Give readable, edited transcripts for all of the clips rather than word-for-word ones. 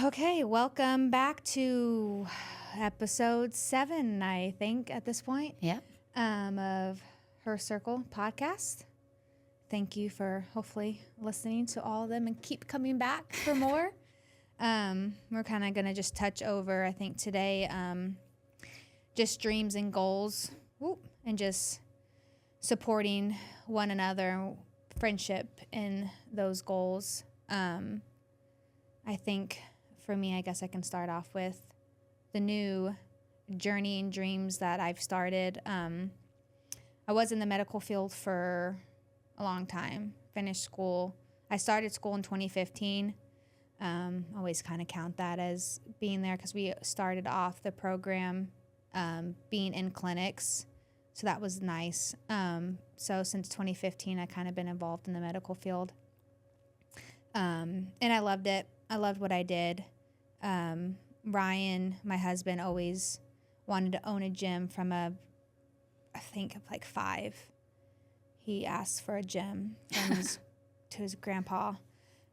Okay, welcome back to episode 7, I think, at this point, Yep. of Her Circle podcast. Thank you for hopefully listening to all of them and keep coming back for more. We're kind of going to just touch over, I think, today, just dreams and goals, and just supporting one another, friendship in those goals. I think for me, I guess I can start off with the new journey and dreams that I've started. I was in the medical field for a long time, finished school. I started school in 2015. Always kind of count that as being there because we started off the program being in clinics. So that was nice. So since 2015, I kind of been involved in the medical field. And I loved it. I loved what I did. Ryan, my husband, always wanted to own a gym from I think like 5. He asked for a gym from to his grandpa.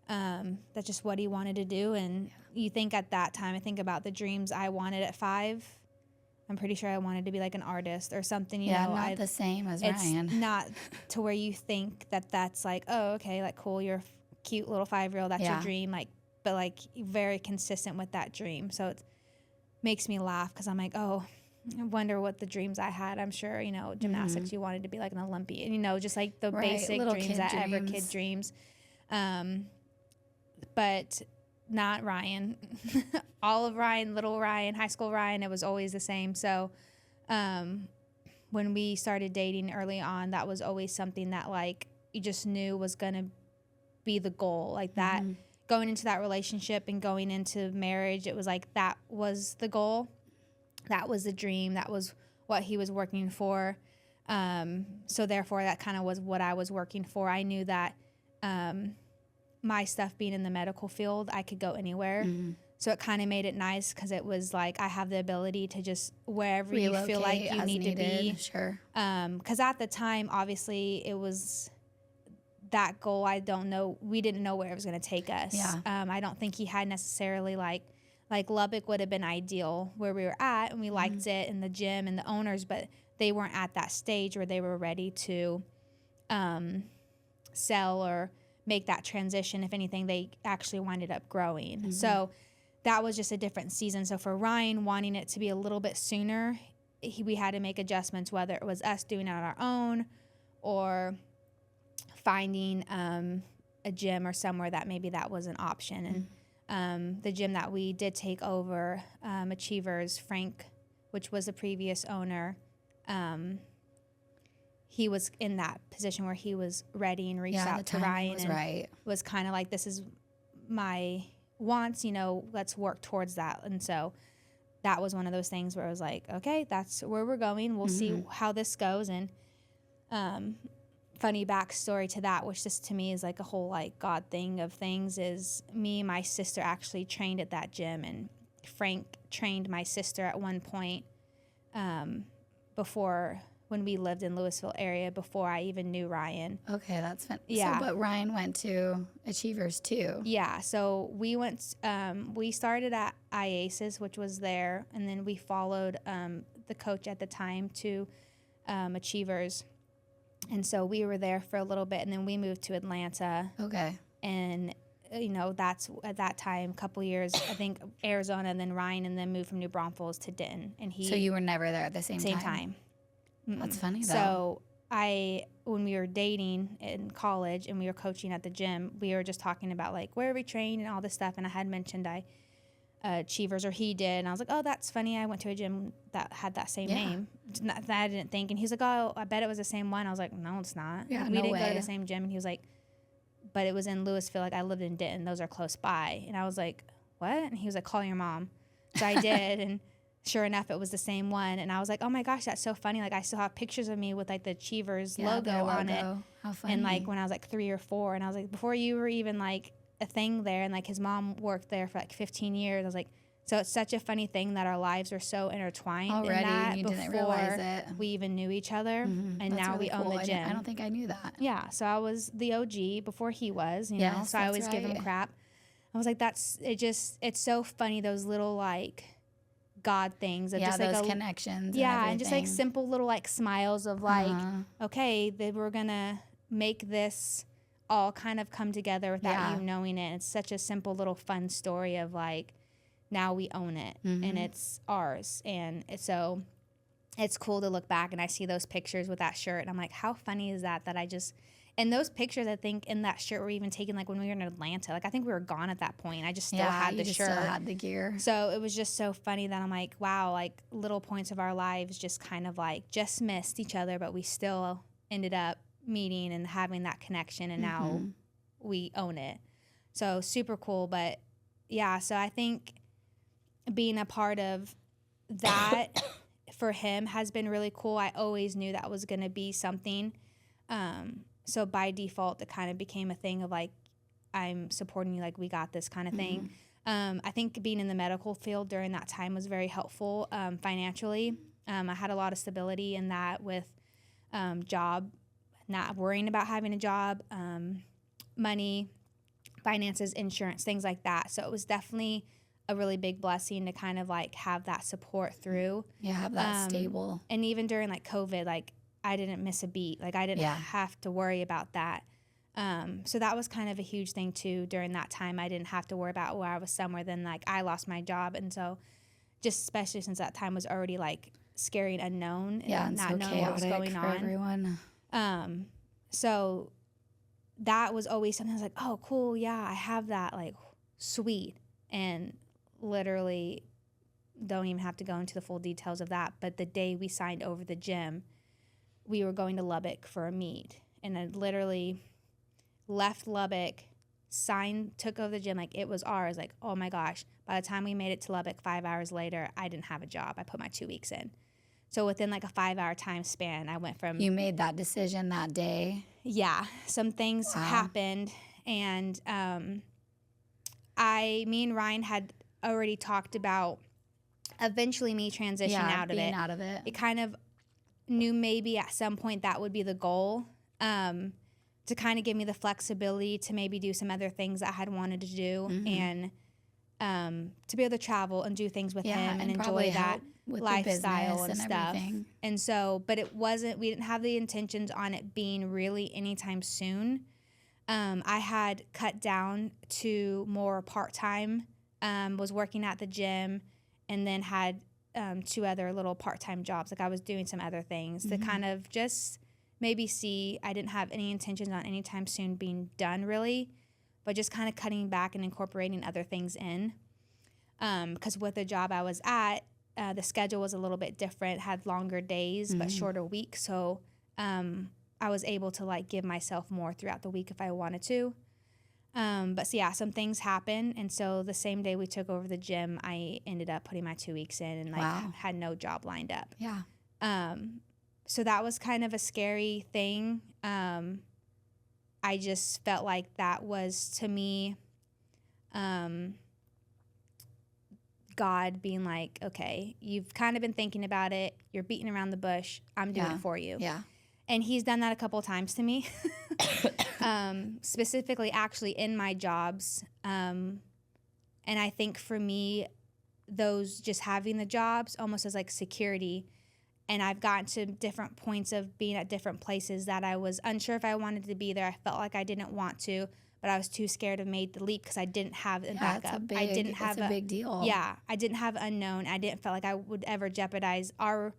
That's just what he wanted to do. And you think at that time, I think about the dreams I wanted at 5. I'm pretty sure I wanted to be like an artist or something. You know, not the same as it's Ryan. It's not to where you think that that's like, oh, okay, like cool, you're a cute little 5-year-old, that's your dream, like, but like very consistent with that dream. So it makes me laugh because I'm like, oh, I wonder what the dreams I had. I'm sure, you know, gymnastics, you wanted to be like an Olympian, you know, just like the basic dreams that every kid dreams. But not Ryan. All of Ryan, little Ryan, high school Ryan, it was always the same. So when we started dating early on, that was always something that like you just knew was going to be the goal. Like that, going into that relationship and going into marriage, it was like that was the goal. That was the dream. That was what he was working for. So therefore, that kind of was what I was working for. I knew that my stuff being in the medical field, I could go anywhere. So it kind of made it nice because it was like I have the ability to just wherever relocate you feel like you need needed. To be. Sure. Because at the time, obviously, it was that goal. I don't know. We didn't know where it was going to take us. Yeah. I don't think he had necessarily like Lubbock would have been ideal where we were at, and we liked it, and the gym and the owners, but they weren't at that stage where they were ready to sell or make that transition. If anything, they actually winded up growing. So that was just a different season. So for Ryan wanting it to be a little bit sooner, we had to make adjustments, whether it was us doing it on our own or finding a gym or somewhere that maybe that was an option. And the gym that we did take over, Achievers, Frank, which was the previous owner, he was in that position where he was ready and reached out to Ryan and was kind of like, this is my wants, you know, let's work towards that. And so that was one of those things where I was like, okay, that's where we're going. We'll see how this goes. And funny backstory to that, which just to me is like a whole like God thing of things, is me and my sister actually trained at that gym, and Frank trained my sister at one point before, when we lived in Louisville area, before I even knew Ryan. Okay, that's fun. Yeah. So, but Ryan went to Achievers too. Yeah, so we went, we started at IASIS, which was there, and then we followed the coach at the time to Achievers. And so we were there for a little bit, and then we moved to Atlanta. Okay. And, you know, that's at that time, a couple years, I think Arizona, and then Ryan, and then moved from New Braunfels to Denton. And So you were never there at the same time? That's funny, though. So when we were dating in college and we were coaching at the gym, we were just talking about, like, where we train and all this stuff. And I had mentioned Achievers, or he did. And I was like, oh, that's funny. I went to a gym that had that same name. That I didn't think. And he's like, oh, I bet it was the same one. I was like, no, it's not. Yeah, we didn't go to the same gym. And he was like, but it was in Louisville. Like, I lived in Denton. Those are close by. And I was like, what? And he was like, call your mom. So I did. And sure enough, it was the same one. And I was like, oh my gosh, that's so funny. Like, I still have pictures of me with like the Achievers logo on it. How funny. And like when I was like 3 or 4, and I was like, before you were even like a thing there, and like his mom worked there for like 15 years. I was like, so it's such a funny thing that our lives are so intertwined already, in that you before didn't realize it. We even knew each other. And That's now really we cool. own the gym. I don't think I knew that. Yeah, so I was the OG before he was, you know, so I always give him crap. I was like, it's so funny, those little like God things. Of just those like connections. Yeah, and just like simple little like smiles of like, okay, that we're going to make this all kind of come together without you knowing it. It's such a simple little fun story of like, now we own it and it's ours. And so it's cool to look back and I see those pictures with that shirt and I'm like, how funny is that I just, and those pictures I think in that shirt were even taken like when we were in Atlanta. Like I think we were gone at that point. I just still had the shirt. Still had the gear. So it was just so funny that I'm like, wow, like little points of our lives just kind of like just missed each other, but we still ended up meeting and having that connection and now we own it. So super cool. But yeah, so I think being a part of that for him has been really cool. I always knew that was going to be something. So by default, it kind of became a thing of like, I'm supporting you, like we got this kind of thing. I think being in the medical field during that time was very helpful financially. I had a lot of stability in that with job, not worrying about having a job, money, finances, insurance, things like that. So it was definitely a really big blessing to kind of like have that support through. Yeah, have that stable. And even during like COVID, like I didn't miss a beat. Like I didn't have to worry about that. So that was kind of a huge thing too. During that time, I didn't have to worry about where I was somewhere. Then like I lost my job. And so just especially since that time was already like scary and unknown and not knowing what was going on. Everyone. So that was always something I was like, oh, cool. Yeah, I have that, like, sweet. And literally don't even have to go into the full details of that. But the day we signed over the gym, we were going to Lubbock for a meet. And I literally left Lubbock, took over the gym, like it was ours. Like, oh my gosh. By the time we made it to Lubbock 5 hours later, I didn't have a job. I put my 2 weeks in. So within like a 5-hour time span, I went from... You made that decision that day? Yeah. Some things happened. And me and Ryan had already talked about eventually me transitioning out of it. Out of it. It kind of knew maybe at some point that would be the goal, to kind of give me the flexibility to maybe do some other things I had wanted to do and to be able to travel and do things with him and enjoy that lifestyle and stuff. Everything. And so, but we didn't have the intentions on it being really anytime soon. I had cut down to more part-time, was working at the gym and then had 2 other little part-time jobs. Like I was doing some other things to kind of just maybe see. I didn't have any intentions on anytime soon being done really, but just kind of cutting back and incorporating other things in. Because with the job I was at, the schedule was a little bit different, had longer days but shorter weeks. So I was able to like give myself more throughout the week if I wanted to. But so yeah, some things happened. And so the same day we took over the gym, I ended up putting my 2 weeks in and like had no job lined up. Yeah. So that was kind of a scary thing. I just felt like that was to me, God being like, okay, you've kind of been thinking about it. You're beating around the bush. I'm doing it for you. Yeah. And he's done that a couple of times to me, specifically actually in my jobs. And I think for me, those just having the jobs almost as like security. And I've gotten to different points of being at different places that I was unsure if I wanted to be there. I felt like I didn't want to, but I was too scared to make the leap because I didn't have a backup. I didn't have a big deal. Yeah, I didn't have unknown. I didn't feel like I would ever jeopardize our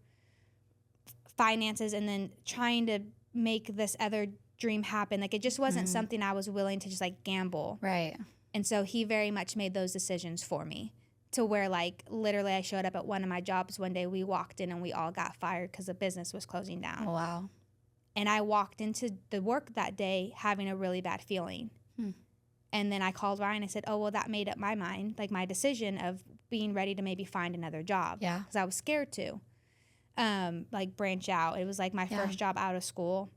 finances and then trying to make this other dream happen. Like it just wasn't something I was willing to just like gamble. Right. And so he very much made those decisions for me to where like literally I showed up at one of my jobs one day. We walked in and we all got fired because the business was closing down. Oh, wow. And I walked into the work that day having a really bad feeling. And then I called Ryan. I said, oh, well, that made up my mind, like my decision of being ready to maybe find another job. Yeah. Because I was scared to, like, branch out. It was like my first job out of school.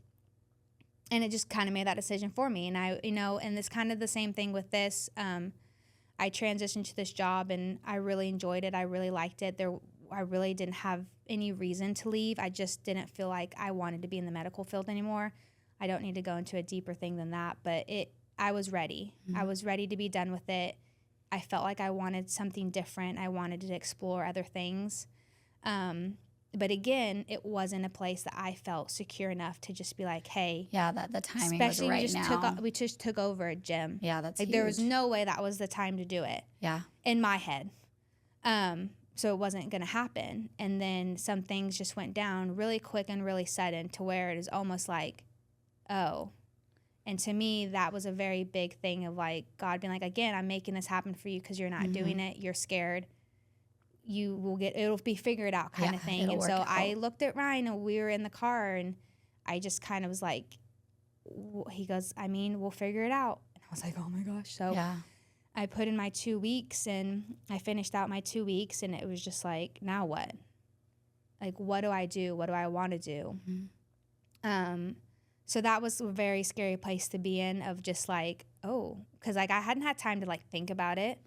And it just kind of made that decision for me. And and it's kind of the same thing with this. I transitioned to this job and I really enjoyed it. I really liked it. I really didn't have any reason to leave. I just didn't feel like I wanted to be in the medical field anymore. I don't need to go into a deeper thing than that, but I was ready. I was ready to be done with it. I felt like I wanted something different. I wanted to explore other things. But again, it wasn't a place that I felt secure enough to just be like, hey. Yeah, that the timing especially was right now. We just took over a gym. Yeah, that's like huge. There was no way that was the time to do it. Yeah. In my head. So it wasn't going to happen. And then some things just went down really quick and really sudden to where it is almost like, oh. And to me, that was a very big thing of like God being like, again, I'm making this happen for you because you're not doing it. You're scared. It'll be figured out kind of thing. And so I looked at Ryan and we were in the car and I just kind of was like, he goes, I mean, we'll figure it out. And I was like, oh my gosh. So I put in my 2 weeks and I finished out my 2 weeks and it was just like, now what? Like, what do I do? What do I want to do? So that was a very scary place to be in of just like, oh, because like I hadn't had time to like think about it.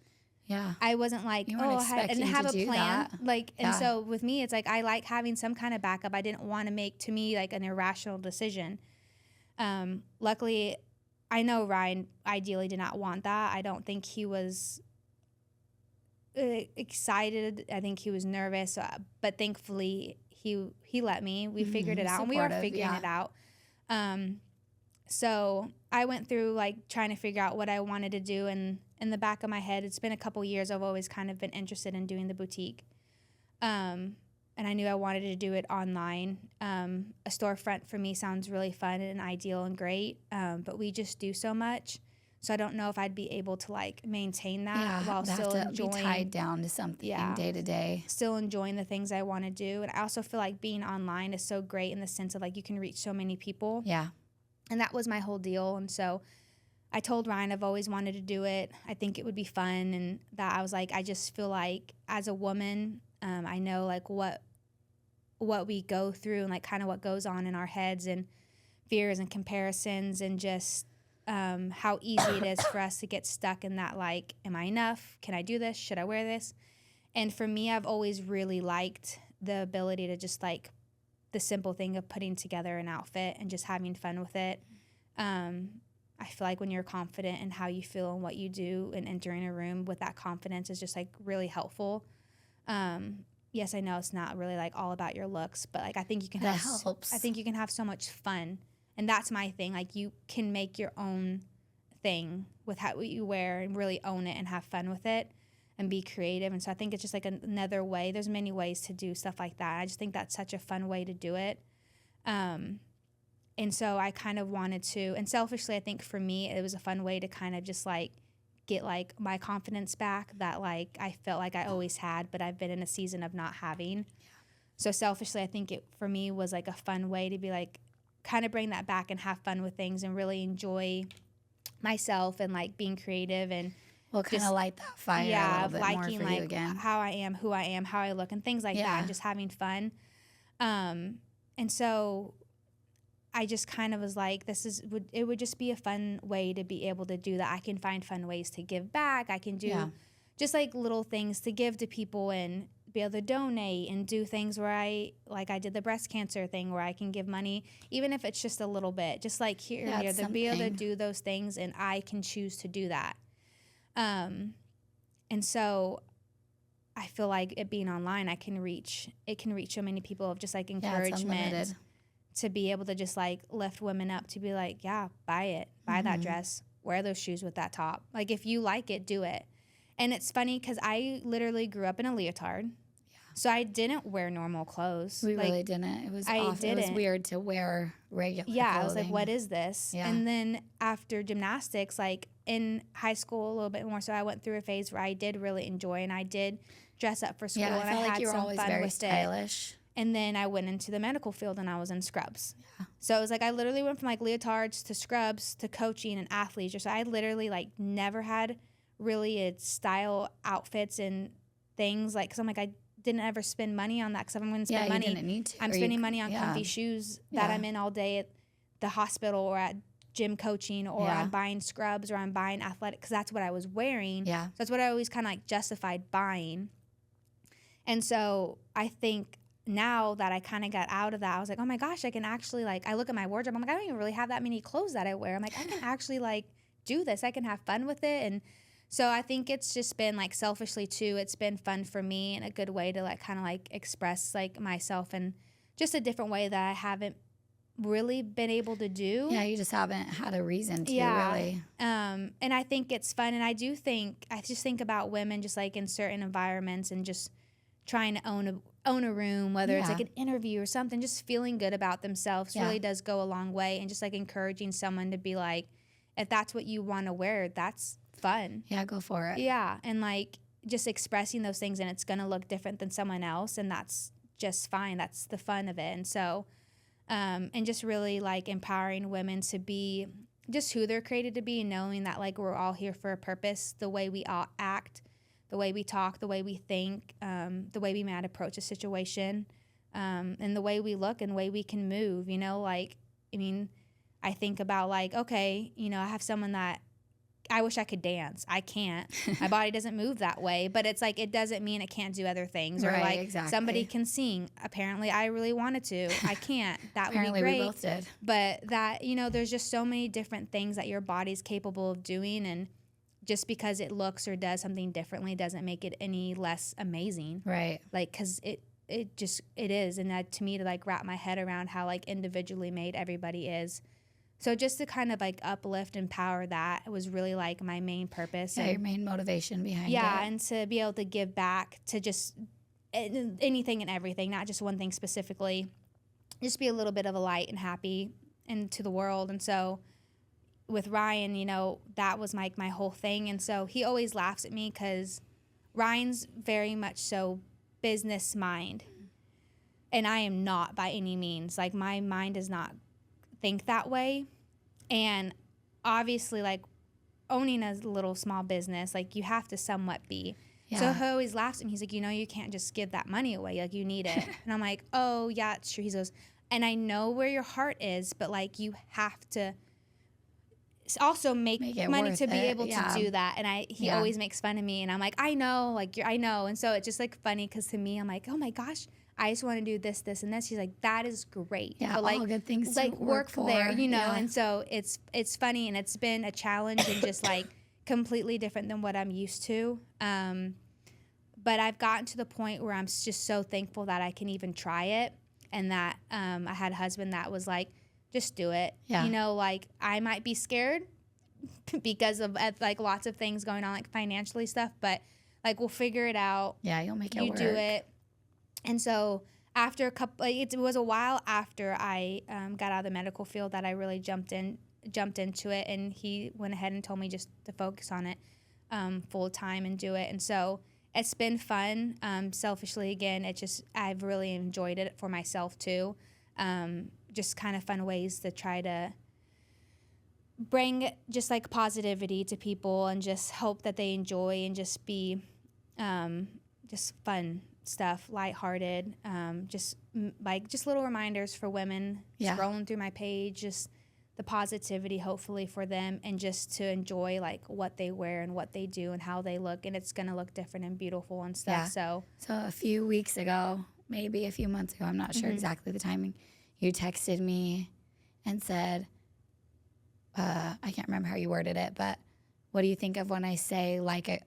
Yeah. I wasn't like, I didn't have a plan. Like, and so with me, it's like, I like having some kind of backup. I didn't want to make, to me, like an irrational decision. Luckily, I know Ryan ideally did not want that. I don't think he was excited. I think he was nervous, but thankfully he let me. We figured it out, and we are figuring it out. So I went through like trying to figure out what I wanted to do, and in the back of my head, it's been a couple years. I've always kind of been interested in doing the boutique, and I knew I wanted to do it online. A storefront for me sounds really fun and ideal and great, but we just do so much. So I don't know if I'd be able to like maintain that while still enjoying. Be tied down to something day to day. Still enjoying the things I want to do, and I also feel like being online is so great in the sense of like you can reach so many people. Yeah, and that was my whole deal. And so I told Ryan I've always wanted to do it. I think it would be fun, and that I was like, I just feel like as a woman, I know like what we go through and like kind of what goes on in our heads and fears and comparisons and just how easy it is for us to get stuck in that like, am I enough? Can I do this? Should I wear this? And for me, I've always really liked the ability to just like the simple thing of putting together an outfit and just having fun with it. I feel like when you're confident in how you feel and what you do and entering a room with that confidence is just like really helpful. Yes, I know it's not really like all about your looks, but like I think you can I think you can have so much fun. And that's my thing. Like you can make your own thing with what you wear and really own it and have fun with it and be creative. And so I think it's just like another way. There's many ways to do stuff like that. I just think that's such a fun way to do it. And so I kind of wanted to, and selfishly, I think for me, it was a fun way to kind of just like get like my confidence back that like I felt like I always had, but I've been in a season of not having. Yeah. So selfishly, I think it for me was like a fun way to be like, kind of bring that back and have fun with things and really enjoy myself and like being creative and kind of light that fire a little bit liking more for like you again. How I am, who I am, how I look, and things like that, and just having fun. And so I just kind of was like, it would just be a fun way to be able to do that. I can find fun ways to give back. I can do just like little things to give to people and be able to donate and do things where I did the breast cancer thing where I can give money, even if it's just a little bit, just like here, to be able to do those things, and I can choose to do that. And so I feel like it being online, it can reach so many people of just like encouragement to be able to just like lift women up to be like, buy it, buy that dress, wear those shoes with that top. Like if you like it, do it. And it's funny because I literally grew up in a leotard. So I didn't wear normal clothes. We really didn't. It was awful. It was weird to wear regular clothing. I was like, what is this? Yeah. And then after gymnastics, like in high school a little bit more, so I went through a phase where I did really enjoy and I did dress up for school and I had some fun with stylish. And then I went into the medical field and I was in scrubs. Yeah. So it was like I literally went from like leotards to scrubs to coaching and athleisure. So I literally like never had really a style outfits and things like, because I'm like, I didn't ever spend money on that because I'm going to spend money. You didn't need to. I'm spending money on comfy shoes that I'm in all day at the hospital or at gym coaching, or I'm buying scrubs, or I'm buying athletic, because that's what I was wearing. Yeah. So that's what I always kind of like justified buying. And so I think now that I kind of got out of that, I was like, oh my gosh, I can actually like, I look at my wardrobe, I'm like, I don't even really have that many clothes that I wear. I'm like, I can actually like do this. I can have fun with it. And So I think it's just been like selfishly too, it's been fun for me and a good way to like kind of like express like myself in just a different way that I haven't really been able to do. Yeah, you just haven't had a reason to really. And I think it's fun. And I just think about women just like in certain environments and just trying to own a room, whether it's like an interview or something, just feeling good about themselves really does go a long way. And just like encouraging someone to be like, if that's what you want to wear, that's fun. Yeah, go for it. Yeah. And like just expressing those things, and it's going to look different than someone else. And that's just fine. That's the fun of it. And so, and just really like empowering women to be just who they're created to be, and knowing that like we're all here for a purpose, the way we all act, the way we talk, the way we think, the way we might approach a situation, and the way we look and the way we can move, you know, like, I mean, I think about like, okay, you know, I have someone that I wish I could dance. I can't. My body doesn't move that way. But it's like, it doesn't mean it can't do other things. Or right, like exactly. somebody can sing. Apparently, I really wanted to. I can't. That would be Apparently great. we both did. But that, you know, there's just so many different things that your body's capable of doing. And just because it looks or does something differently doesn't make it any less amazing. Right. Like, because it is. And that, to me, to like wrap my head around how like individually made everybody is. So just to kind of like uplift, empower that was really like my main purpose. Yeah, your main motivation behind it. Yeah, and to be able to give back to just anything and everything, not just one thing specifically. Just be a little bit of a light and happy into the world. And so with Ryan, you know, that was like my whole thing. And so he always laughs at me because Ryan's very much so business mind. And I am not by any means. Like my mind does not think that way. And obviously, like owning a little small business, like you have to somewhat be. Yeah. So he always laughs at me. He's like, you know, you can't just give that money away. Like you need it. And I'm like, oh yeah, it's true. He goes, and I know where your heart is, but like you have to also make money to be able to do that. And he always makes fun of me, and I'm like, I know, like I know. And so it's just like funny because to me, I'm like, oh my gosh, I just want to do this, this, and this. He's like, that is great. Yeah, but like, all good things like to work for, there, you know. Yeah. And so it's funny, and it's been a challenge and just like completely different than what I'm used to. But I've gotten to the point where I'm just so thankful that I can even try it, and that I had a husband that was like, just do it. Yeah. You know, like I might be scared because of like lots of things going on, like financially stuff, but like we'll figure it out. Yeah, you'll make it work. You do it. And so after a couple, like, it was a while after I got out of the medical field that I really jumped into it, and he went ahead and told me just to focus on it full time and do it. And so it's been fun. Selfishly, again, I've really enjoyed it for myself too. Just kind of fun ways to try to bring just like positivity to people and just hope that they enjoy and just be just fun stuff, lighthearted, just little reminders for women scrolling through my page, just the positivity hopefully for them, and just to enjoy like what they wear and what they do and how they look, and it's going to look different and beautiful and stuff. So a few weeks ago, maybe a few months ago, I'm not sure exactly the timing, you texted me and said, I can't remember how you worded it, but what do you think of when I say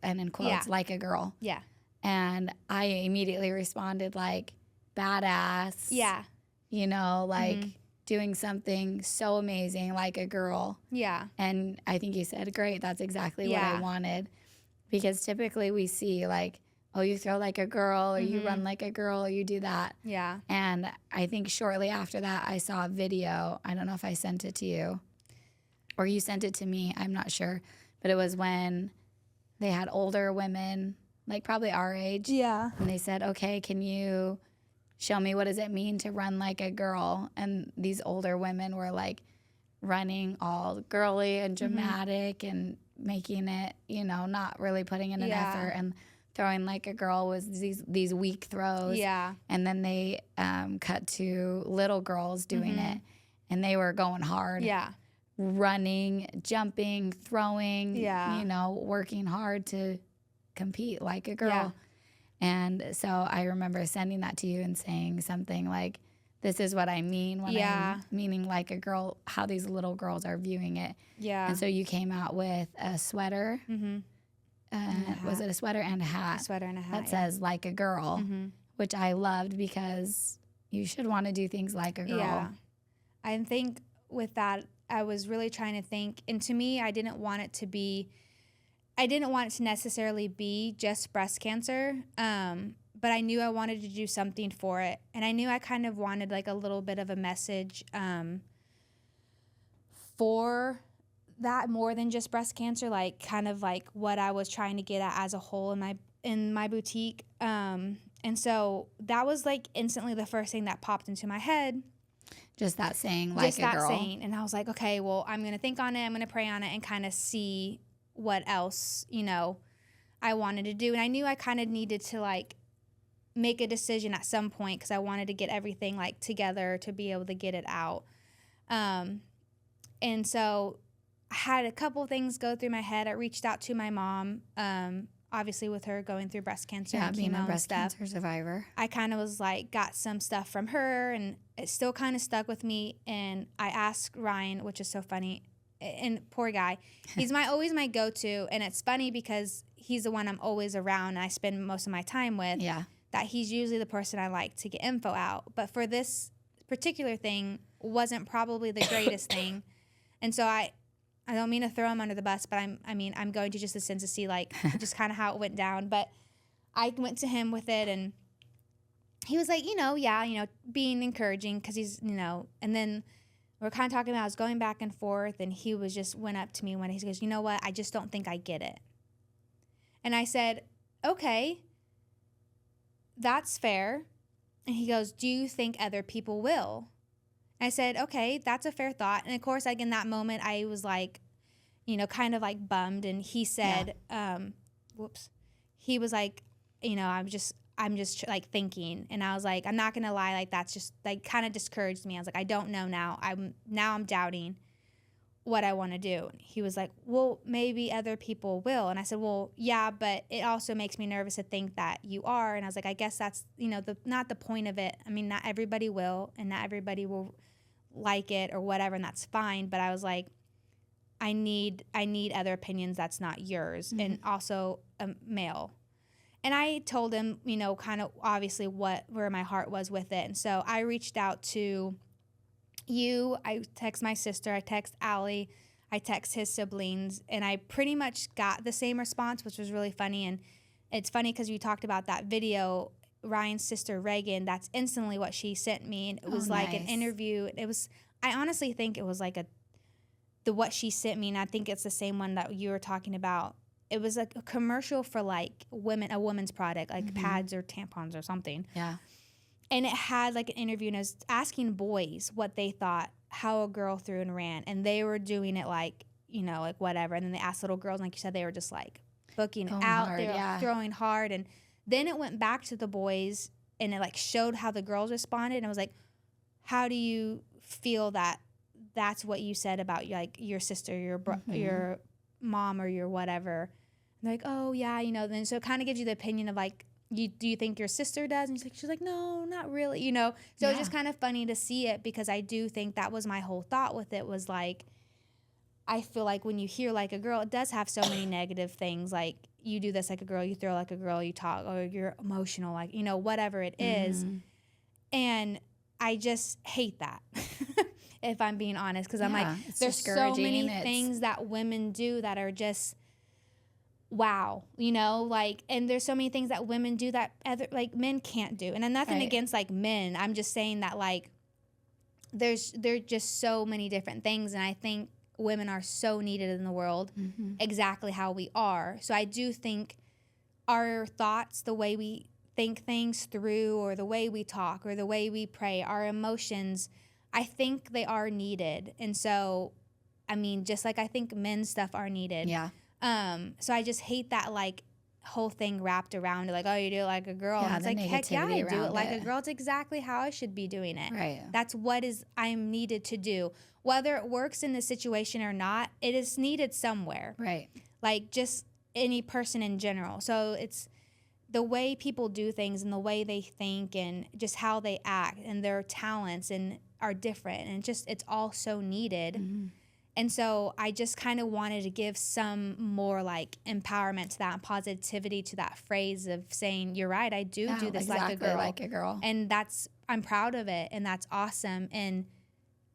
and in quotes, like a girl? Yeah. And I immediately responded like, badass. Yeah. You know, like doing something so amazing like a girl. Yeah. And I think you said, great, that's exactly what I wanted. Because typically we see like, oh, you throw like a girl, or you run like a girl, or you do that. Yeah. And I think shortly after that, I saw a video. I don't know if I sent it to you or you sent it to me. I'm not sure. But it was when they had older women, like probably our age. Yeah. And they said, okay, can you show me what does it mean to run like a girl? And these older women were like running all girly and dramatic and making it, you know, not really putting in an effort, and throwing like a girl was these weak throws. Yeah. And then they cut to little girls doing it, and they were going hard. Yeah. Running, jumping, throwing, you know, working hard to compete like a girl. Yeah. And so I remember sending that to you and saying something like, this is what I mean when I'm meaning like a girl, how these little girls are viewing it. Yeah. And so you came out with a sweater was it a sweater and a hat? A sweater and a hat that says like a girl, which I loved because you should want to do things like a girl. Yeah. I think with that, I was really trying to think, and to me, I didn't want it to necessarily be just breast cancer, but I knew I wanted to do something for it, and I knew I kind of wanted like a little bit of a message for that more than just breast cancer, like kind of like what I was trying to get at as a whole in my boutique. And so that was like instantly the first thing that popped into my head. Just that saying, like just a that girl. saying. And I was like, okay, well, I'm going to think on it. I'm going to pray on it and kind of see what else, I wanted to do. And I knew I kind of needed to like make a decision at some point because I wanted to get everything like together to be able to get it out. And so I had a couple of things go through my head. I reached out to my mom, obviously with her going through breast cancer and being chemo a breast and stuff. cancer survivor. I kind of was like, got some stuff from her, and it still kind of stuck with me. And I asked Ryan, which is so funny, and poor guy, he's always my go-to. And it's funny because he's the one I'm always around and I spend most of my time with. Yeah. That he's usually the person I like to get info out. But for this particular thing, wasn't probably the greatest thing. And so I don't mean to throw him under the bus, but I'm going to just the sense to see like just kind of how it went down. But I went to him with it, and he was like, being encouraging because he's, and then we're kind of talking about, I was going back and forth, and he went up to me one day, he goes, you know what, I just don't think I get it. And I said, okay, that's fair. And he goes, do you think other people will? I said, okay, that's a fair thought. And of course, like in that moment, I was like, kind of like bummed. And he said, he was like, I'm just like thinking. And I was like, I'm not going to lie. Like, that's just like kind of discouraged me. I was like, I don't know now. I'm doubting what I want to do. And he was like, well, maybe other people will. And I said, well, yeah, but it also makes me nervous to think that you are. And I was like, I guess that's, not the point of it. I mean, not everybody will, and not everybody will like it or whatever, and that's fine. But I was like, I need other opinions that's not yours, and also a male. And I told him, kind of obviously where my heart was with it. And so I reached out to you, I text my sister, I text Allie, I text his siblings, and I pretty much got the same response, which was really funny. And it's funny because we talked about that video, Ryan's sister Reagan, that's instantly what she sent me, and it was like an interview. I honestly think it was like what she sent me, and I think it's the same one that you were talking about. It was like a commercial for like a women's product, like pads or tampons or something. Yeah. And it had like an interview, and it was asking boys what they thought, how a girl threw and ran. And they were doing it like, like whatever. And then they asked little girls, like you said, they were just like booking Going out, hard, they were throwing hard. And then it went back to the boys, and it like showed how the girls responded. And it was like, how do you feel that that's what you said about like your sister, your mom, or your whatever? And they're like, oh yeah, Then so it kind of gives you the opinion of like, do you think your sister does? And she's like, no, not really, So it's just kind of funny to see it, because I do think that was my whole thought with it, was like, I feel like when you hear like a girl, it does have so many negative things. Like, you do this like a girl, you throw like a girl, you talk, or you're emotional, like, whatever it is. And I just hate that, if I'm being honest, because I'm like, there's so many things that women do that are just, wow, like, and there's so many things that women do that other, like, men can't do. And I'm nothing against like men. I'm just saying that like, there's just so many different things, and I think women are so needed in the world, exactly how we are. So I do think our thoughts, the way we think things through, or the way we talk, or the way we pray, our emotions, I think they are needed. And so, I mean, just like I think men's stuff are needed. Yeah. So I just hate that like whole thing wrapped around it, like, oh, you do it like a girl. Yeah, and it's like, heck yeah, I do it like a it. girl. It's exactly how I should be doing it. Right. That's what I'm needed to do. Whether it works in this situation or not, it is needed somewhere. Right. Like just any person in general. So it's the way people do things, and the way they think, and just how they act, and their talents and are different, and it's all so needed. And so I just kind of wanted to give some more like empowerment to that and positivity to that phrase of saying, you're right, I do Yeah, do this exactly like a girl. like a girl. And I'm proud of it, and that's awesome. And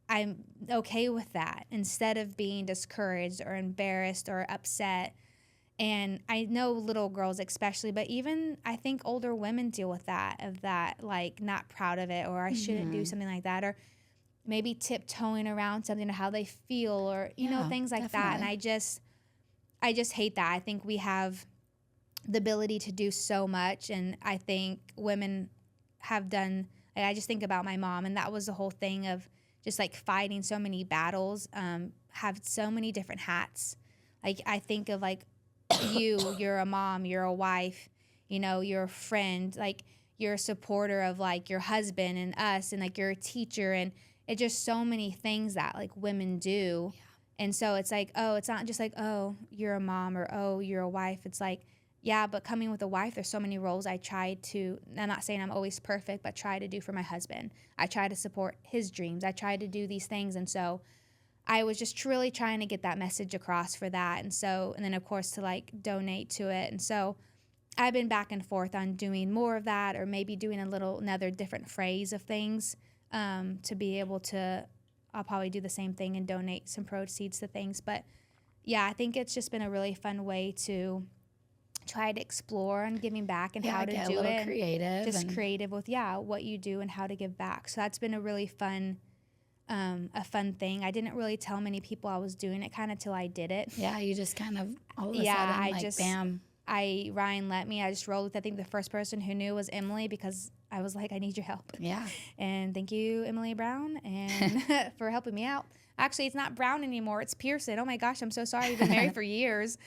I'm okay with that instead of being discouraged or embarrassed or upset. And I know little girls especially, but even I think older women deal with that, of that, like not proud of it, or I shouldn't do something like that, or maybe tiptoeing around something to how they feel, or, you know, things like that. And I just hate that. I think we have the ability to do so much. And I think women have done, like, I just think about my mom, and that was the whole thing of just like fighting so many battles, have so many different hats. Like I think of like you're a mom, you're a wife, you know, you're a friend, like you're a supporter of like your husband and us, and like you're a teacher, and it's just so many things that like women do. Yeah. And so it's like, oh, it's not just like, oh, you're a mom, or oh, you're a wife. It's like, yeah, but coming with a wife, there's so many roles I try to, I'm not saying I'm always perfect, but try to do for my husband. I try to support his dreams. I try to do these things. And so I was just truly trying to get that message across for that. And so, and then of course to like donate to it. And so I've been back and forth on doing more of that, or maybe doing another different phrase of things, to be able to, I'll probably do the same thing and donate some proceeds to things. But yeah, I think it's just been a really fun way to try to explore on giving back and how to get do a little it. Creative. Just creative with, what you do and how to give back. So that's been a really fun, a fun thing. I didn't really tell many people I was doing it kind of till I did it. Yeah, you just kind of all of a sudden, bam. Ryan let me. I just rolled with, I think the first person who knew was Emily, because I was like, I need your help. Yeah. And thank you, Emily Brown, and for helping me out. Actually, it's not Brown anymore. It's Pearson. Oh my gosh, I'm so sorry. We've been married for years.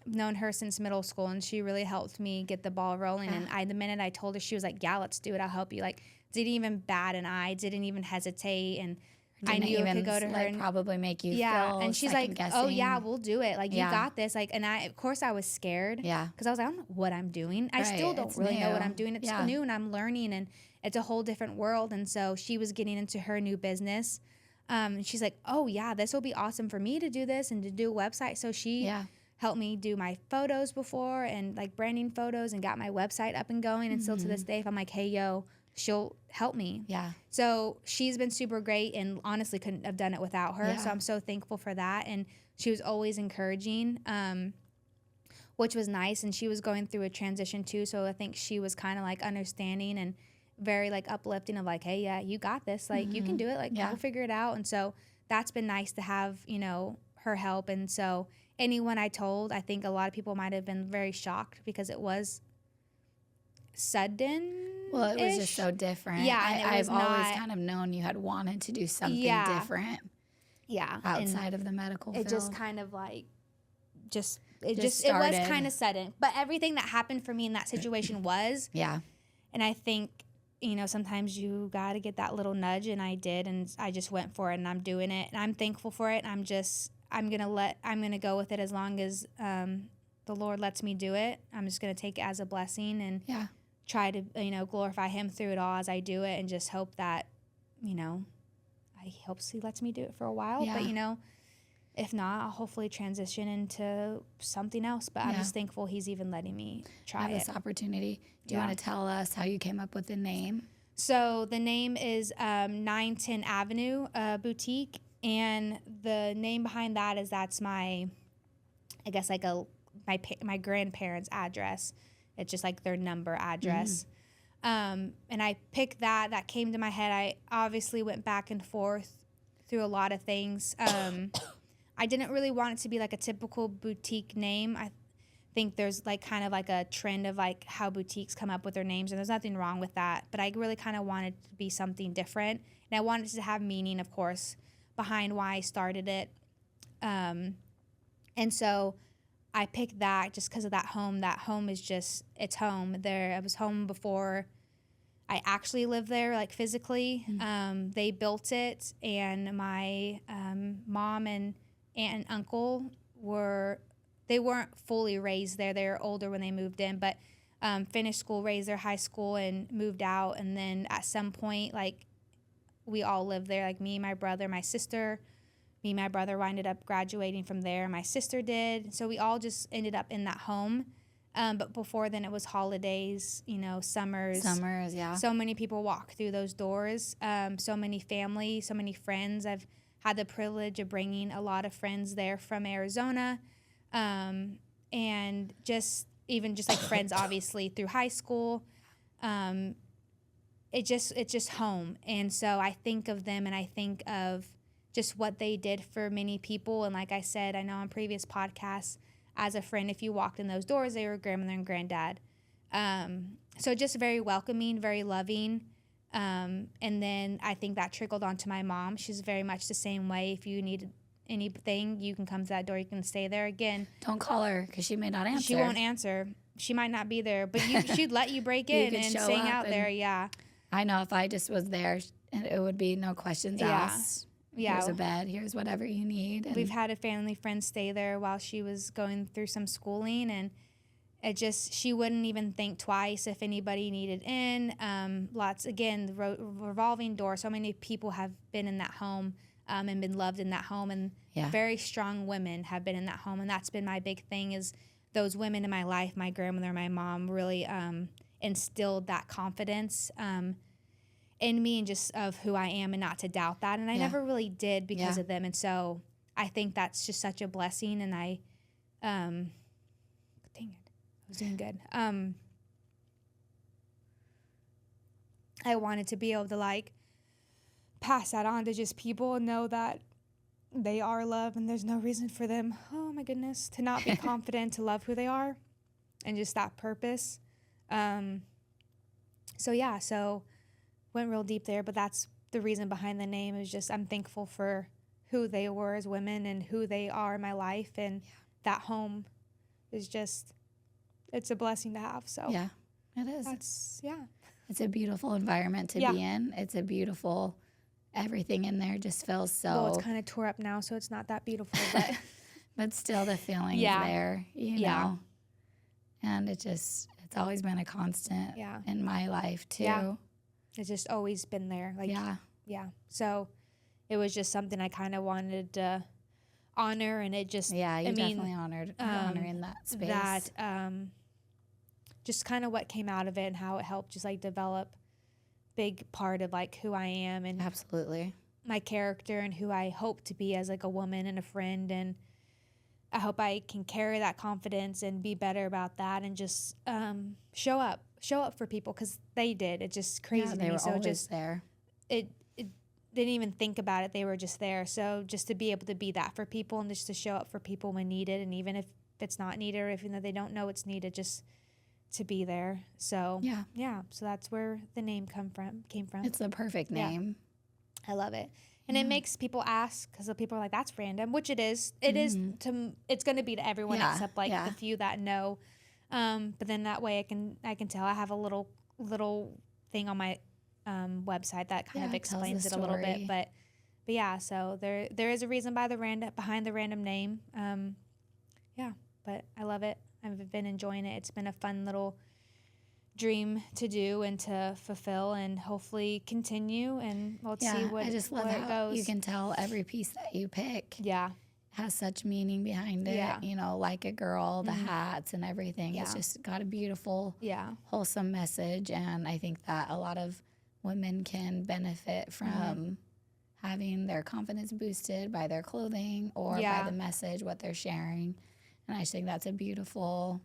Known her since middle school, and she really helped me get the ball rolling. Yeah. And the minute I told her, she was like, yeah, let's do it. I'll help you. Like, didn't even bat an eye, didn't even hesitate. And I knew it could go to her and probably make you feel and she's like, oh yeah, we'll do it. Like, you got this. Like, and of course I was scared. Yeah. Because I was like, I don't know what I'm doing. I still don't really know what I'm doing. It's new, and I'm learning, and it's a whole different world. And so she was getting into her new business. And she's like, oh yeah, this will be awesome for me to do this and to do a website. So she helped me do my photos before, and like branding photos, and got my website up and going. And still to this day, if I'm like, hey, yo, she'll help me. Yeah. So she's been super great, and honestly couldn't have done it without her. Yeah. So I'm so thankful for that. And she was always encouraging, which was nice. And she was going through a transition too. So I think she was kind of like understanding and very like uplifting of like, hey, yeah, you got this. Like, you can do it. Like, we'll figure it out. And so that's been nice to have, you know, her help. And so anyone I told, I think a lot of people might have been very shocked, because it was sudden. Well, it was just so different. Yeah, I've always kind of known you had wanted to do something different. Yeah, outside of the medical field. It just kind of like, it was kind of sudden. But everything that happened for me in that situation was. Yeah. And I think, you know, sometimes you got to get that little nudge, and I did, and I just went for it, and I'm doing it, and I'm thankful for it. And I'm going to go with it as long as the Lord lets me do it. I'm just going to take it as a blessing, and try to, you know, glorify him through it all as I do it, and just hope that, you know, I hope he lets me do it for a while. Yeah. But, you know, if not, I'll hopefully transition into something else. But I'm just thankful he's even letting me try this opportunity. Do you want to tell us how you came up with the name? So the name is 910 Avenue Boutique. And the name behind that is, that's my, I guess, like my grandparents' address. It's just like their number address. And I picked that. That came to my head. I obviously went back and forth through a lot of things. I didn't really want it to be like a typical boutique name. I think there's like kind of like a trend of like how boutiques come up with their names, and there's nothing wrong with that. But I really kind of wanted to be something different. And I wanted to have meaning, of course, behind why I started it. And so I picked that just because of that home. That home is just, it's home. I was home before I actually lived there, like physically. They built it, and my mom and aunt and uncle they weren't fully raised there. They were older when they moved in, but finished school, raised their high school, and moved out. And then at some point, like, we all lived there, like me, my brother, my sister, me and my brother ended up graduating from there. My sister did. So we all just ended up in that home. But before then, it was holidays, summers. Summers, yeah. So many people walk through those doors. So many family, so many friends. I've had the privilege of bringing a lot of friends there from Arizona. And just like friends, obviously, through high school. It's just home. And so I think of them and I think of just what they did for many people. And like I said, I know on previous podcasts, as a friend, if you walked in those doors, they were grandmother and granddad. So just very welcoming, very loving. And then I think that trickled onto my mom. She's very much the same way. If you need anything, you can come to that door. You can stay there. Again, don't call her because she may not answer. She won't answer. She might not be there, but she'd let you break in and sing out there. Yeah. I know if I just was there, it would be no questions asked. Yeah. Here's a bed. Here's whatever you need. And we've had a family friend stay there while she was going through some schooling, and she wouldn't even think twice if anybody needed in. The revolving door. So many people have been in that home and been loved in that home, and very strong women have been in that home, and that's been my big thing is those women in my life, my grandmother, my mom, really instilled that confidence in me and just of who I am and not to doubt that. And I never really did because of them. And so I think that's just such a blessing. And dang it, I was doing good. I wanted to be able to pass that on to just people and know that they are loved and there's no reason for them, oh my goodness, to not be confident, to love who they are and just that purpose. So went real deep there, but that's the reason behind the name is just I'm thankful for who they were as women and who they are in my life, and that home is just, it's a blessing to have. So yeah, it is. It's a beautiful environment to be in. It's a beautiful, everything in there just feels so. Well, it's kind of tore up now, so it's not that beautiful, but but still the feeling's there, you know. And it's always been a constant in my life too. Yeah. It's just always been there. So it was just something I kind of wanted to honor, and it just definitely honoring that space. That just kind of what came out of it and how it helped just develop big part of who I am and absolutely my character and who I hope to be as a woman and a friend, and I hope I can carry that confidence and be better about that and just show up for people because they did. It's just crazy to me. They were so always just there. It didn't even think about it. They were just there. So just to be able to be that for people and just to show up for people when needed, and even if it's not needed or if they don't know it's needed, just to be there. So so that's where the name came from. It's the perfect name. I love it. And it makes people ask, because people are like, that's random, which it is. It is it's going to be to everyone except the few that know. But then that way I can tell. I have a little thing on my website that kind of explains it a little bit. But yeah, so there is a reason behind the random name. But I love it. I've been enjoying it. It's been a fun little dream to do and to fulfill and hopefully continue, and let's see what I just love where how it goes. You can tell every piece that you pick has such meaning behind it. Like a girl, the hats and everything. It's just got a beautiful wholesome message, and I think that a lot of women can benefit from having their confidence boosted by their clothing or by the message, what they're sharing. And I just think that's a beautiful,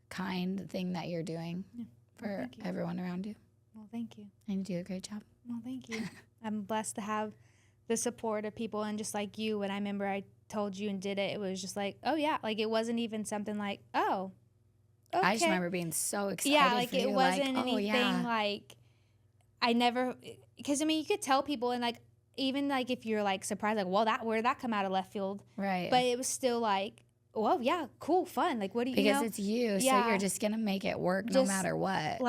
kind thing that you're doing for everyone around you. Well, thank you. And you do a great job. Well, thank you. I'm blessed to have the support of people, and just like you, when I remember I told you and did it, it was just oh yeah, it wasn't even something oh, okay. I just remember being so excited. Yeah, for it you. wasn't anything I never, because you could tell people, and even if you're surprised, well, where did that come out of left field, right? But it was still well, yeah, cool, fun. What do you because it's you, so you're just gonna make it work no matter what.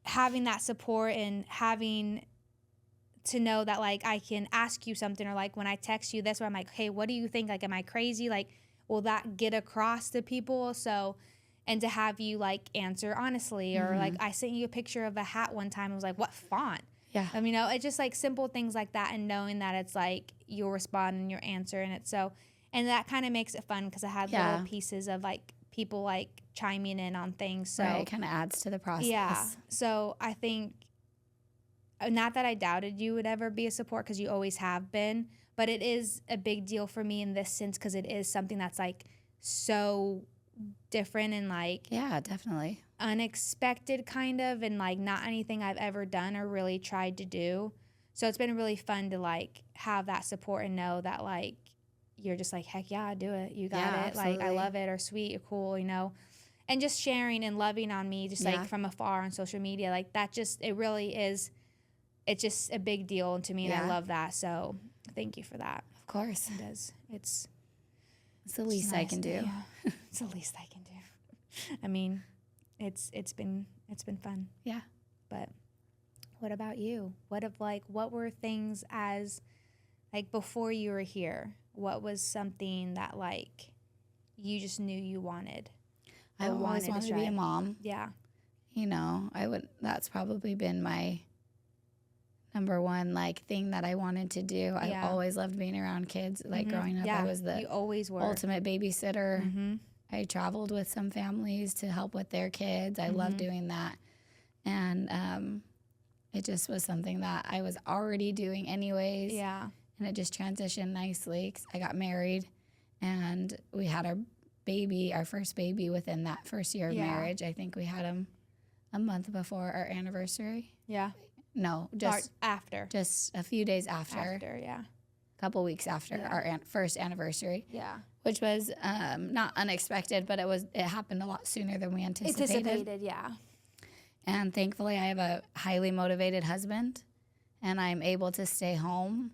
Having that support and having to know that I can ask you something, or when I text you this, where I'm hey, what do you think? Am I crazy? Will that get across to people? So, and to have you answer honestly, or I sent you a picture of a hat one time. I was what font? Yeah. You know, it's just like simple things like that, and knowing that it's like you'll respond and your answer, and it's so, and that kind of makes it fun because I had little pieces of like people like chiming in on things. So right, it kind of adds to the process. Yeah. So I think, not that I doubted you would ever be a support because you always have been, but it is a big deal for me in this sense because it is something that's like so different and like Yeah, definitely. unexpected kind of, and like not anything I've ever done or really tried to do. So it's been really fun to like have that support and know that like you're just like, heck yeah, do it. You got it. Absolutely. Like, I love it, or sweet or cool, you know. And just sharing and loving on me just like from afar on social media, like that just, it really is, it's just a big deal to me, and I love that. So thank you for that. Of course. It does. It's the least I can do. Yeah. It's the least I can do. I mean, it's been fun. Yeah. But what about you? What were things as like before you were here? What was something that like you just knew you wanted? I always wanted to be a mom. Yeah. You know, that's probably been my number one like thing that I wanted to do. I always loved being around kids. Like growing up, I was the you always were. ultimate babysitter. I traveled with some families to help with their kids. I loved doing that. And it just was something that I was already doing anyways. Yeah. And it just transitioned nicely because I got married and we had our first baby within that first year of marriage. I think we had him a month before our anniversary. Yeah. No, just after. Just a few days after. After, yeah. A couple weeks after our first anniversary. Yeah. Which was not unexpected, but it happened a lot sooner than we anticipated. Yeah. And thankfully, I have a highly motivated husband, and I'm able to stay home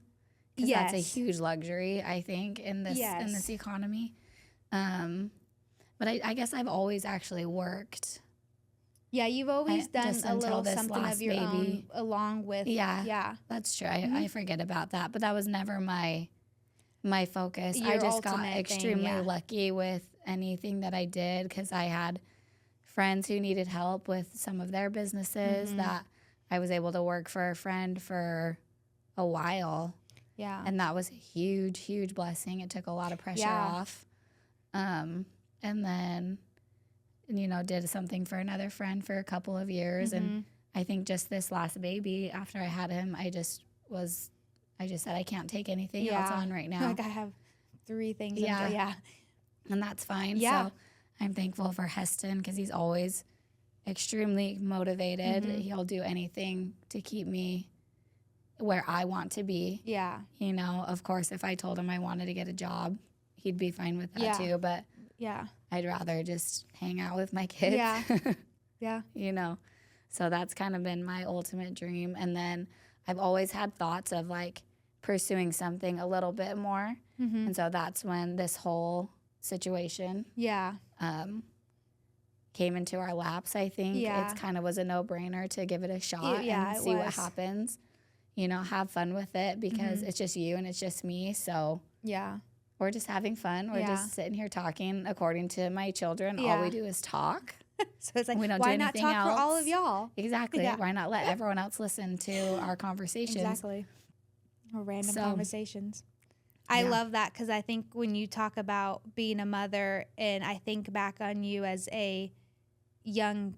because that's a huge luxury, I think, in this economy. But I guess I've always actually worked. Yeah, you've always done a little something of your own along with. Yeah, that's true. I forget about that, but that was never my focus. Your I just got ultimate extremely thing, lucky with anything that I did because I had friends who needed help with some of their businesses that I was able to work for a friend for a while. Yeah. And that was a huge, huge blessing. It took a lot of pressure off. And then, did something for another friend for a couple of years. And I think just this last baby, after I had him, I just said, I can't take anything else on right now. Like I have 3 things. Yeah. And that's fine. Yeah. So I'm thankful for Heston because he's always extremely motivated. He'll do anything to keep me where I want to be. Yeah. Of course, if I told him I wanted to get a job, he'd be fine with that too. But I'd rather just hang out with my kids. Yeah. So that's kind of been my ultimate dream. And then I've always had thoughts of like pursuing something a little bit more. And so that's when this whole situation came into our laps, I think. It kind of was a no-brainer to give it a shot and see what happens. Have fun with it because it's just you and it's just me. So we're just having fun. We're just sitting here talking according to my children. All we do is talk. So it's like, we don't why do not talk else. for all of y'all? Exactly. Why not let everyone else listen to our conversations? Exactly. Or random conversations. I love that because I think when you talk about being a mother, and I think back on you as a young,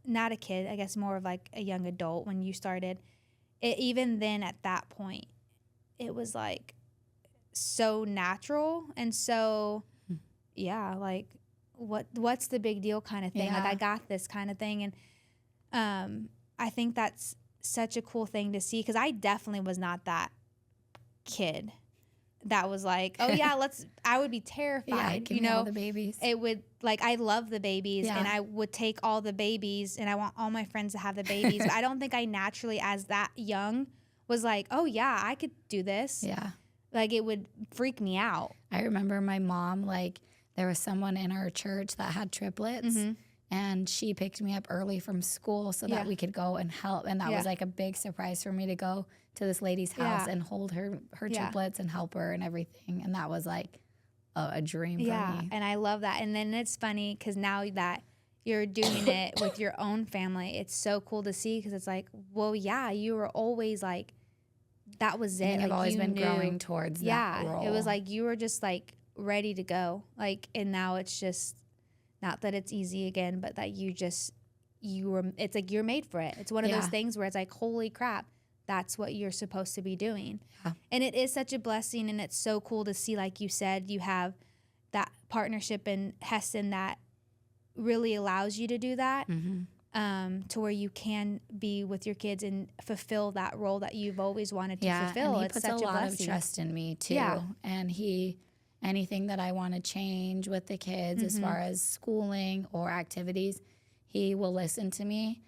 not a kid, I guess more of like a young adult when you started, even then at that point, it was like so natural and so, like what's the big deal kind of thing. Like I got this kind of thing. And I think that's such a cool thing to see because I definitely was not that kid that was like, oh yeah, I would be terrified. Give me all the babies. It would, like, I love the babies and I would take all the babies and I want all my friends to have the babies. But I don't think I naturally, as that young, was like, oh yeah, I could do this. Yeah. Like it would freak me out. I remember my mom, like there was someone in our church that had triplets and she picked me up early from school so that we could go and help. And that was like a big surprise for me to go to this lady's house and hold her triplets and help her and everything. And that was like a dream for me. And I love that. And then it's funny because now that you're doing it with your own family. It's so cool to see because it's like, well, yeah, you were always like, that was it. I think I've like, always you been knew. growing towards that role. It was like you were just like ready to go. Like, and now it's just not that it's easy again, but that it's like you're made for it. It's one of those things where it's like, holy crap, that's what you're supposed to be doing. Yeah. And it is such a blessing, and it's so cool to see, like you said, you have that partnership in Heston that really allows you to do that, to where you can be with your kids and fulfill that role that you've always wanted to fulfill. And he it's puts such a lot blessing. of trust in me too. Yeah. And anything that I want to change with the kids as far as schooling or activities, he will listen to me,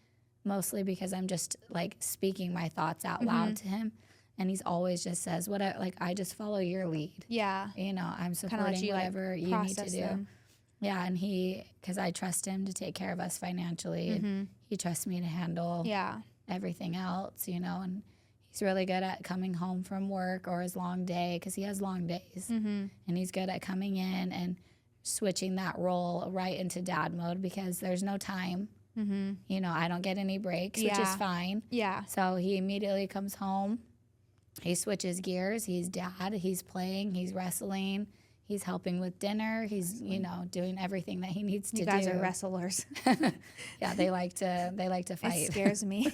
mostly because I'm just like speaking my thoughts out loud to him. And he's always just says, I just follow your lead. Yeah. You know, I'm supporting whatever you need to do. Them. Yeah. And because I trust him to take care of us financially. And he trusts me to handle everything else, you know. And he's really good at coming home from work or his long day, because he has long days. And he's good at coming in and switching that role right into dad mode, because there's no time. You know, I don't get any breaks, which is fine. Yeah. So he immediately comes home. He switches gears. He's dad. He's playing. He's wrestling. He's helping with dinner. He's, you know, doing everything that he needs to do. You guys are wrestlers. Yeah, they like to fight. It scares me.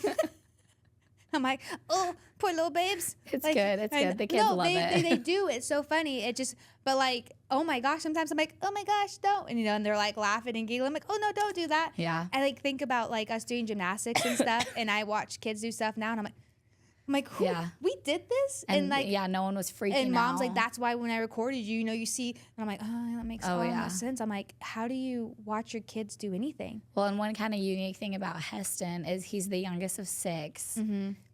I'm like, oh, poor little babes. It's like, good. It's good. The kids love it. They do. It's so funny. It just, but like, oh my gosh, sometimes I'm like, oh my gosh, don't. And, you know, and they're like laughing and giggling. I'm like, oh no, don't do that. Yeah. I like think about like us doing gymnastics and stuff, and I watch kids do stuff now, and I'm like, we did this? And like, no one was freaking out. And mom's like, that's why when I recorded you, you know, you see, and I'm like, oh, that makes all no sense. I'm like, how do you watch your kids do anything? Well, and one kind of unique thing about Heston is he's the youngest of 6,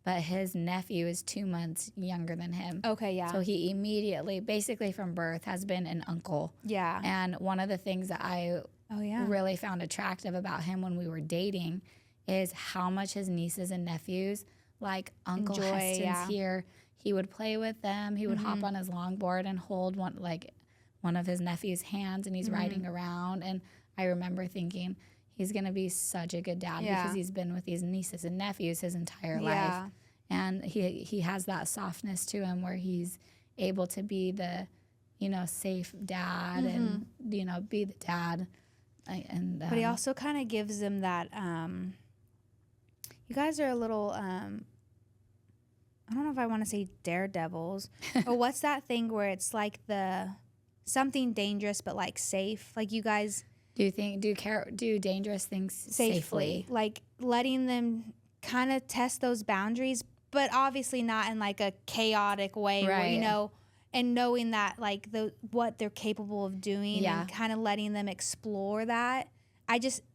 but his nephew is 2 months younger than him. Okay, yeah. So he immediately, basically from birth, has been an uncle. Yeah. And one of the things that I really found attractive about him when we were dating is how much his nieces and nephews, like Uncle Heston's here, he would play with them. He would hop on his longboard and hold one of his nephew's hands, and he's riding around. And I remember thinking, he's going to be such a good dad because he's been with these nieces and nephews his entire life. And he has that softness to him where he's able to be the, you know, safe dad and, you know, be the dad. But he also kind of gives them that, you guys are a little, I don't know if I want to say daredevils, or what's that thing where it's like something dangerous but like safe? Like you guys do dangerous things safely, like letting them kind of test those boundaries, but obviously not in like a chaotic way, right? Where, you know, and knowing that like what they're capable of doing, and kind of letting them explore that.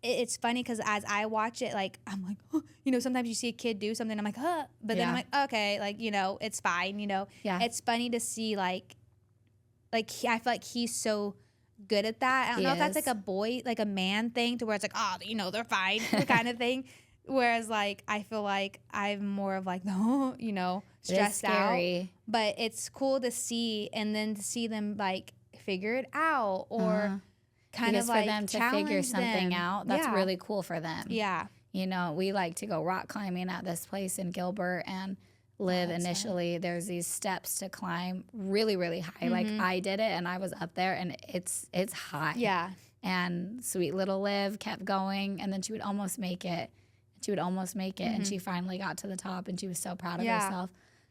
It's funny because as I watch it, like, I'm like, oh, you know, sometimes you see a kid do something, I'm like, huh, but then I'm like, okay, like, you know, it's fine, you know. Yeah. It's funny to see, like I feel like he's so good at that. I don't know if that's like a boy, like a man thing, to where it's like, oh, you know, they're fine kind of thing. Whereas, like, I feel like I'm more of like, oh, you know, stressed out. But it's cool to see, and then to see them, like, figure it out, or kind of like for them to figure something out, that's really cool for them. Yeah. You know, we like to go rock climbing at this place in Gilbert and live initially. There's these steps to climb really, really high. Like I did it and I was up there, and it's high. Yeah. And sweet little Liv kept going, and then she would almost make it. And she finally got to the top, and she was so proud of herself.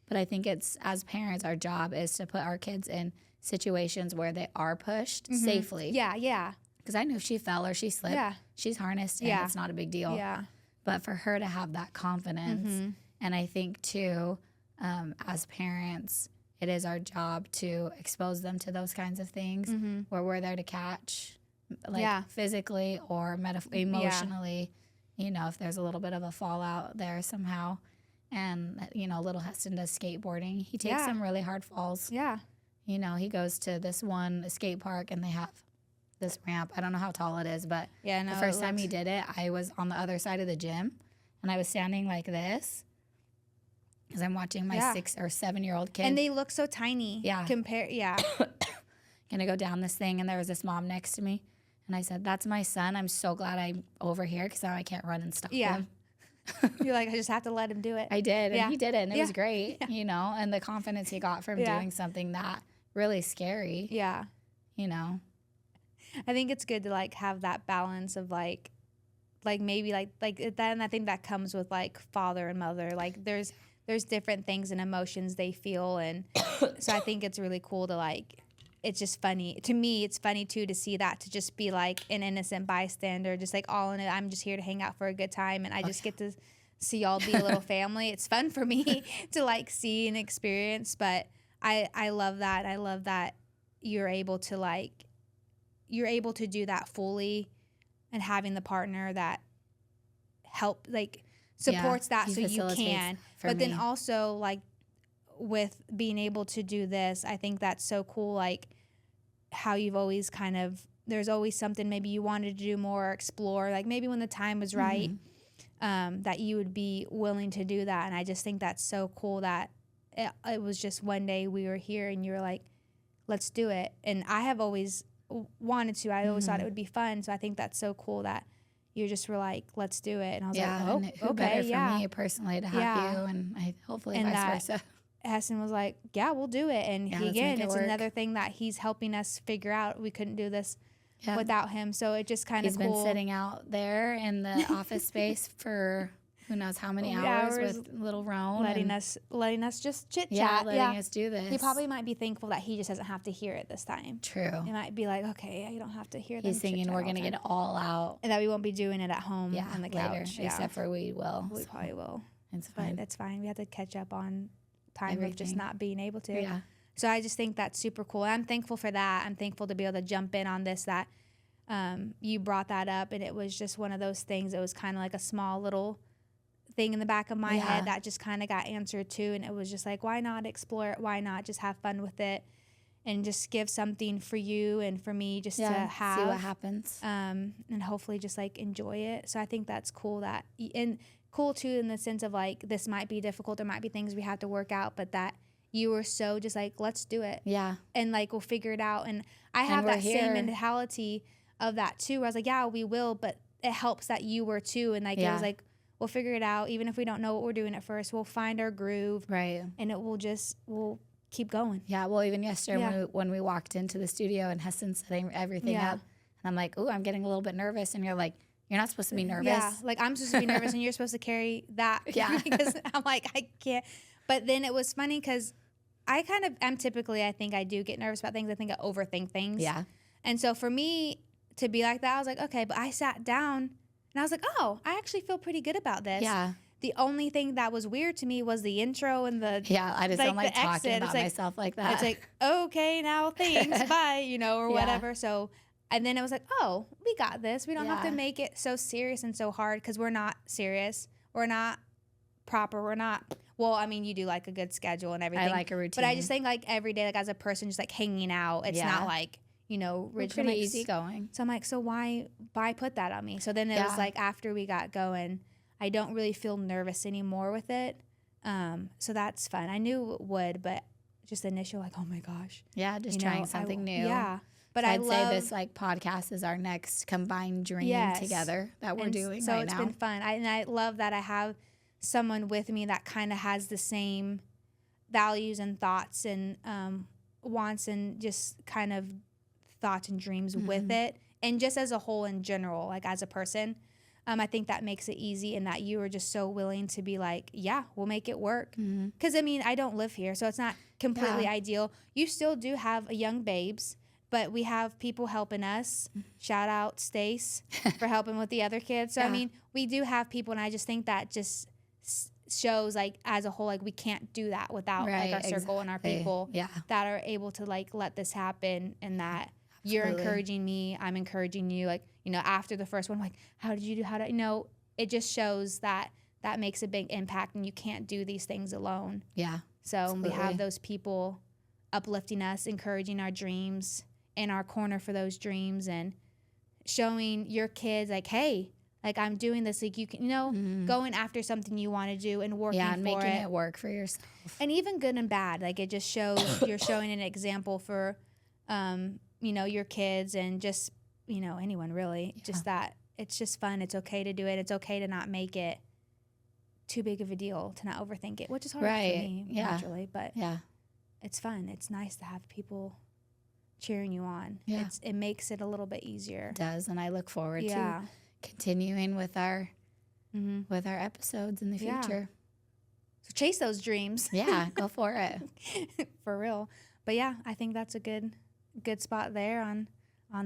But I think it's, as parents, our job is to put our kids in situations where they are pushed safely. Yeah, yeah. Because I knew if she fell or she slipped, she's harnessed, and it's not a big deal. Yeah. But for her to have that confidence, and I think too, as parents, it is our job to expose them to those kinds of things where we're there to catch, like physically or emotionally. You know, if there's a little bit of a fallout there somehow. And, you know, little Heston does skateboarding. He takes some really hard falls. Yeah. You know, he goes to this one skate park, and they have this ramp. I don't know how tall it is, but the first time he did it, I was on the other side of the gym, and I was standing like this because I'm watching my 6 or 7-year-old kid. And they look so tiny. Yeah. Gonna go down this thing, and there was this mom next to me, And I said, that's my son. I'm so glad I'm over here because now I can't run and stop him. You're like, I just have to let him do it. I did. And he did it. And it was great, Yeah. you know, and the confidence he got from doing something that really scary. Yeah. You know, I think it's good to like have that balance of like maybe like then I think that comes with like father and mother. Like there's different things and emotions they feel. And so I think it's really cool to like, it's just funny. To me, it's funny too to see that, to just be like an innocent bystander, just like all in it. I'm just here to hang out for a good time, and I just get to see y'all be a little family. It's fun for me to like see and experience, but I love that. I love that you're able to do that fully, and having the partner that supports that so you can. But then also like with being able to do this, I think that's so cool. Like how you've always there's always something maybe you wanted to do more, or explore, like maybe when the time was right, that you would be willing to do that. And I just think that's so cool that it was just one day we were here and you were like, let's do it. And I have always wanted to. I always thought it would be fun. So I think that's so cool that you just were like, let's do it. And I was like, oh, who okay, better for me personally to have you, and hopefully vice versa. Hassan was like, yeah, we'll do it. And it's another thing that he's helping us figure out. We couldn't do this without him. So it just kind of cool. He's been sitting out there in the office space for who knows how many hours with little Roan. Letting us just chit chat. Yeah, letting us do this. He probably might be thankful that he just doesn't have to hear it this time. True. He might be like, okay, you don't have to hear them. He's thinking we're going to get it all out. And that we won't be doing it at home on the couch. Except for we will. We probably will. It's fine. But it's fine. We have to catch up on time Everything. Of just not being able to. Yeah. So I just think that's super cool. I'm thankful for that. I'm thankful to be able to jump in on this, that you brought that up, and it was just one of those things. It was kind of like a small little thing in the back of my head that just kind of got answered too. And it was just like, why not explore it? Why not just have fun with it and just give something for you and for me just to have. See what happens. And hopefully just like enjoy it. So I think that's cool and cool too in the sense of like, this might be difficult. There might be things we have to work out, but that you were so just like, let's do it. Yeah. And like, we'll figure it out. And I have that same mentality of that too, where I was like, yeah, we will, but it helps that you were too. And like, it was like, we'll figure it out. Even if we don't know what we're doing at first, we'll find our groove. Right. And it will we'll keep going. Yeah. Well, even yesterday when we walked into the studio and Heston's setting everything up, and I'm like, oh, I'm getting a little bit nervous. And you're like, you're not supposed to be nervous. Yeah. Like, I'm supposed to be nervous and you're supposed to carry that. Yeah. Because I'm like, I can't. But then it was funny because I kind of am typically, I think I do get nervous about things. I think I overthink things. Yeah. And so for me to be like that, I was like, okay. But I sat down and I was like, oh, I actually feel pretty good about this. Yeah. The only thing that was weird to me was the intro and the I just don't like talking about myself like that. It's like, okay, now thanks, bye, or whatever. So, and then it was like, oh, we got this. We don't have to make it so serious and so hard because we're not serious. We're not proper. We're not. Well, I mean, you do like a good schedule and everything. I like a routine. But I just think like every day, like as a person, just like hanging out, it's not like, we're pretty easy going. So I'm like, so why put that on me? So then it was like after we got going, I don't really feel nervous anymore with it. So that's fun. I knew it would, but just initial like, oh my gosh. Yeah, just trying something new. Yeah. But so I'd say this like podcast is our next combined dream together that we're doing so right now. So it's been fun. And I love that I have someone with me that kind of has the same values and thoughts and wants and just kind of thoughts and dreams with it. And just as a whole in general, like as a person, I think that makes it easy, and that you were just so willing to be like, yeah, we'll make it work. Because, I mean, I don't live here, so it's not completely ideal. You still do have a young babes, but we have people helping us. Shout out Stace for helping with the other kids. So, I mean, we do have people, and I just think that just shows, like, as a whole, like, we can't do that without, like, our circle and our people that are able to, like, let this happen, and that you're encouraging me, I'm encouraging you. Like, after the first one, like, it just shows that makes a big impact, and you can't do these things alone. Yeah. So we have those people uplifting us, encouraging our dreams, in our corner for those dreams, and showing your kids, like, hey, like, I'm doing this, like, you can, going after something you want to do and working for it. Yeah, and making it work for yourself. And even good and bad, like, it just shows you're showing an example for, your kids, and just you know, anyone really. Yeah. Just that it's just fun. It's okay to do it. It's okay to not make it too big of a deal, to not overthink it, which is hard for me naturally, but it's fun. It's nice to have people cheering you on. Yeah. It makes it a little bit easier. It does, and I look forward to continuing with our episodes in the future. So chase those dreams. Yeah, go for it. For real. But yeah, I think that's a good spot there on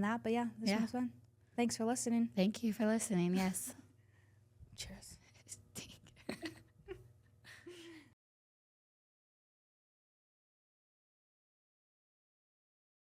that. But yeah, this one was fun. Thanks for listening. Thank you for listening. Yes. Cheers.